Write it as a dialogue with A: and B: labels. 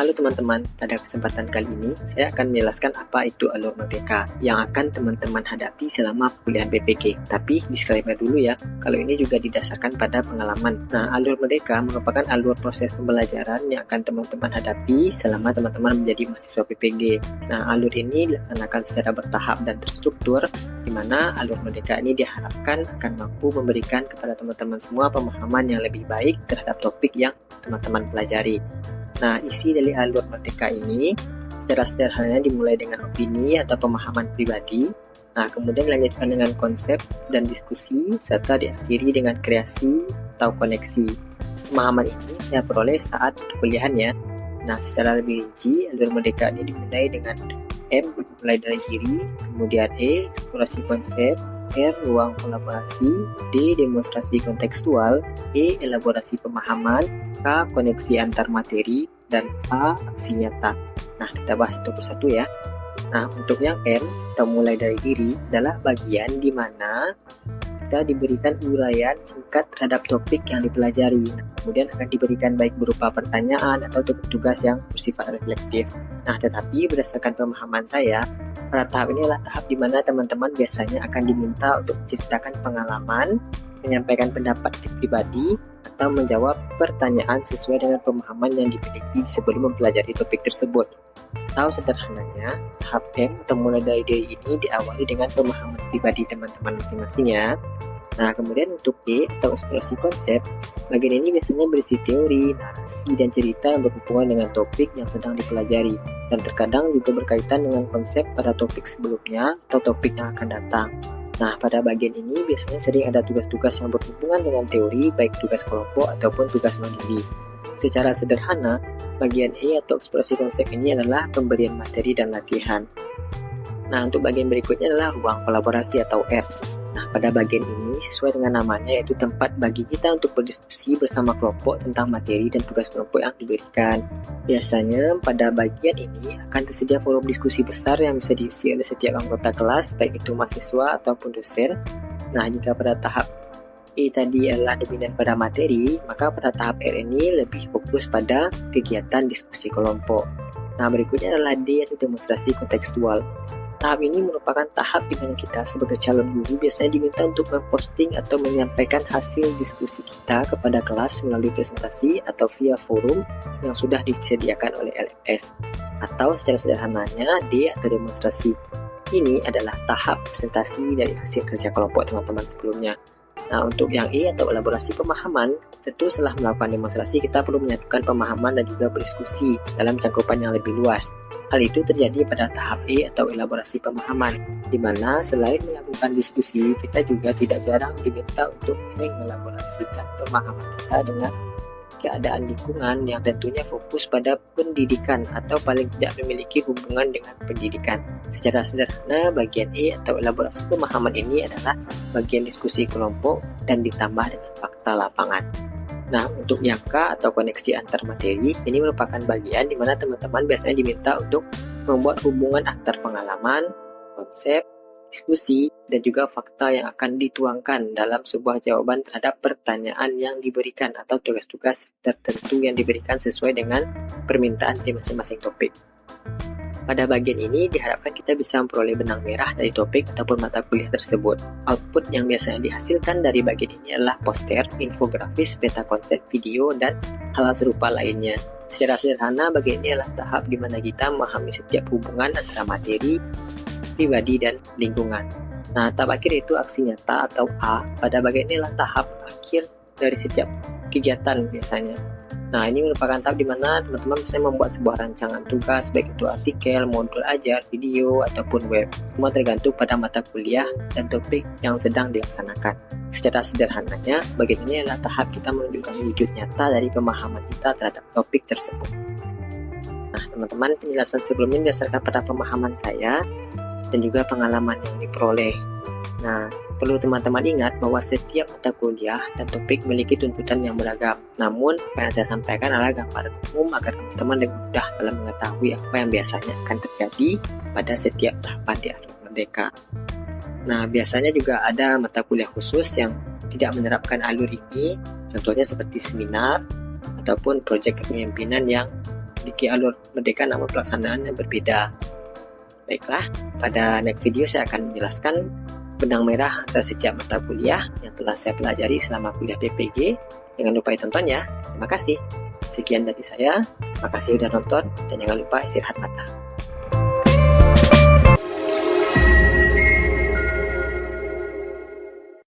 A: Halo teman-teman, pada kesempatan kali ini saya akan menjelaskan apa itu alur merdeka yang akan teman-teman hadapi selama kuliah BPK. Tapi disclaimer dulu ya, kalau ini juga didasarkan pada pengalaman. Nah, alur merdeka merupakan alur proses pembelajaran yang akan teman-teman hadapi selama teman-teman menjadi mahasiswa BPG. Nah, alur ini dilaksanakan secara bertahap dan terstruktur, di mana alur merdeka ini diharapkan akan mampu memberikan kepada teman-teman semua pemahaman yang lebih baik terhadap topik yang teman-teman pelajari. Nah, isi dari alur merdeka ini secara sederhana dimulai dengan opini atau pemahaman pribadi. Nah, kemudian dilanjutkan dengan konsep dan diskusi, serta diakhiri dengan kreasi atau koneksi. Pemahaman ini saya peroleh saat perkuliahan ya. Nah, secara lebih rinci, alur merdeka ini dimulai dengan M, mulai dari diri, kemudian E, eksplorasi konsep, R, ruang kolaborasi, D, demonstrasi kontekstual, E, elaborasi pemahaman, K, koneksi antar materi, dan A, aksi nyata. Nah, kita bahas satu persatu ya. Nah, untuk yang M, atau mulai dari diri, adalah bagian di mana kita diberikan uraian singkat terhadap topik yang dipelajari. Nah, kemudian akan diberikan baik berupa pertanyaan atau tugas-tugas yang bersifat reflektif. Nah, tetapi berdasarkan pemahaman saya, pada tahap ini adalah tahap di mana teman-teman biasanya akan diminta untuk menceritakan pengalaman, menyampaikan pendapat pribadi, atau menjawab pertanyaan sesuai dengan pemahaman yang dimiliki sebelum mempelajari topik tersebut. Atau sederhananya, tahap M atau mulai dari diri ini diawali dengan pemahaman pribadi teman-teman masing-masing ya. Nah, kemudian untuk E atau eksplorasi konsep, bagian ini biasanya berisi teori, narasi, dan cerita yang berhubungan dengan topik yang sedang dipelajari, dan terkadang juga berkaitan dengan konsep pada topik sebelumnya atau topik yang akan datang. Nah, pada bagian ini biasanya sering ada tugas-tugas yang berhubungan dengan teori, baik tugas kelompok ataupun tugas mandiri. Secara sederhana, bagian E atau eksplorasi konsep ini adalah pemberian materi dan latihan. Nah, untuk bagian berikutnya adalah ruang kolaborasi atau R. Nah, pada bagian ini sesuai dengan namanya, yaitu tempat bagi kita untuk berdiskusi bersama kelompok tentang materi dan tugas kelompok yang diberikan. Biasanya pada bagian ini akan tersedia forum diskusi besar yang bisa diisi oleh setiap anggota kelas, baik itu mahasiswa ataupun dosen. Nah, jika pada tahap E tadi adalah dominan pada materi, maka pada tahap R ini lebih fokus pada kegiatan diskusi kelompok. Nah, berikutnya adalah D atau demonstrasi kontekstual. Tahap ini merupakan tahap di mana kita sebagai calon guru biasanya diminta untuk memposting atau menyampaikan hasil diskusi kita kepada kelas melalui presentasi atau via forum yang sudah disediakan oleh LMS. Atau secara sederhananya D atau demonstrasi. Ini adalah tahap presentasi dari hasil kerja kelompok teman-teman sebelumnya. Nah, untuk yang E atau elaborasi pemahaman, tentu setelah melakukan demonstrasi kita perlu menyatukan pemahaman dan juga berdiskusi dalam cakupan yang lebih luas. Hal itu terjadi pada tahap E atau elaborasi pemahaman, di mana selain melakukan diskusi, kita juga tidak jarang diminta untuk mengelaborasikan pemahaman kita dengan keadaan lingkungan yang tentunya fokus pada pendidikan atau paling tidak memiliki hubungan dengan pendidikan. Secara sederhana, bagian E atau elaborasi pemahaman ini adalah bagian diskusi kelompok dan ditambah dengan fakta lapangan. Nah, untuk yang K atau koneksi antar materi, ini merupakan bagian di mana teman-teman biasanya diminta untuk membuat hubungan antar pengalaman, konsep, diskusi, dan juga fakta yang akan dituangkan dalam sebuah jawaban terhadap pertanyaan yang diberikan atau tugas-tugas tertentu yang diberikan sesuai dengan permintaan dari masing-masing topik. Pada bagian ini diharapkan kita bisa memperoleh benang merah dari topik ataupun mata kuliah tersebut. Output yang biasanya dihasilkan dari bagian ini adalah poster, infografis, peta konsep, video, dan hal serupa lainnya. Secara sederhana, bagian ini adalah tahap di mana kita memahami setiap hubungan antara materi, pribadi, dan lingkungan. Nah, tahap akhir itu aksi nyata atau A. Pada bagian ini adalah tahap akhir dari setiap kegiatan biasanya. Nah, ini merupakan tahap di mana teman-teman bisa membuat sebuah rancangan tugas, baik itu artikel, modul ajar, video, ataupun web. Semua tergantung pada mata kuliah dan topik yang sedang dilaksanakan. Secara sederhananya, bagian ini adalah tahap kita menunjukkan wujud nyata dari pemahaman kita terhadap topik tersebut. Nah, teman-teman, penjelasan sebelumnya didasarkan pada pemahaman saya dan juga pengalaman yang diperoleh. Nah, perlu teman-teman ingat bahwa setiap mata kuliah dan topik memiliki tuntutan yang beragam. Namun, apa yang saya sampaikan adalah gambaran umum agar teman-teman lebih mudah dalam mengetahui apa yang biasanya akan terjadi pada setiap tahapan di alur merdeka. Nah, biasanya juga ada mata kuliah khusus yang tidak menerapkan alur ini, contohnya seperti seminar ataupun proyek kepemimpinan yang memiliki alur merdeka namun pelaksanaan yang berbeda. Baiklah, pada next video saya akan menjelaskan benang merah antara setiap mata kuliah yang telah saya pelajari selama kuliah PPG. Jangan lupa ditonton ya. Terima kasih. Sekian dari saya. Makasih sudah nonton dan jangan lupa istirahat mata.